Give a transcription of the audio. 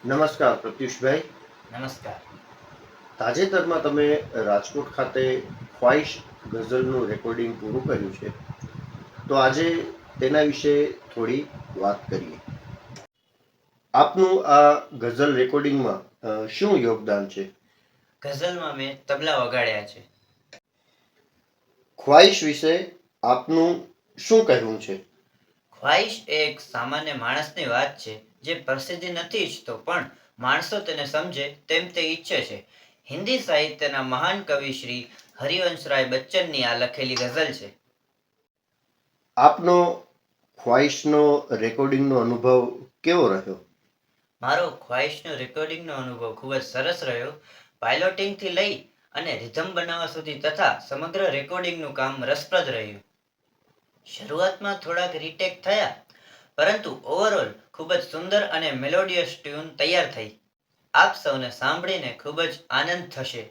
નમસ્કાર પ્રત્યુષભાઈ. નમસ્કાર. તાજેતરમાં તમે રાજકોટ ખાતે ખ્વાઈશ ગઝલનું રેકોર્ડિંગ પૂરું કર્યું છે, તો આજે તેના વિશે થોડી વાત કરીએ. આપનું આ ગઝલ રેકોર્ડિંગમાં શું યોગદાન છે? ગઝલમાં મેં તબલા વગાડ્યા છે. ખ્વાઈશ વિશે આપનું શું કહેવું છે? ખ્વાઈશ એ એક સામાન્ય માણસની વાત છે જે પ્રસિદ્ધિ નથી ઈચ્છતો, પણ માણસો તેને સમજે તેમ તે ઈચ્છે છે. હિન્દી સાહિત્યના મહાન કવિ શ્રી હરિવંશરાય બચ્ચનની આ લખેલી ગઝલ છે. આપનો ખ્વાઈશનો રેકોર્ડિંગનો અનુભવ કેવો રહ્યો? મારો ખ્વાઈશનો રેકોર્ડિંગનો અનુભવ ખૂબ જ સરસ રહ્યો. પાયલોટિંગથી લઈ અને રિધમ બનાવવા સુધી તથા સમગ્ર રેકોર્ડિંગનું કામ રસપ્રદ રહ્યું. શરૂઆતમાં થોડાક રીટેક થયા, પરંતુ ઓવરઓલ ખૂબ જ સુંદર અને મેલોડિયસ ટ્યુન તૈયાર થઈ. આપ સૌને સાંભળીને ખૂબ જ આનંદ થશે.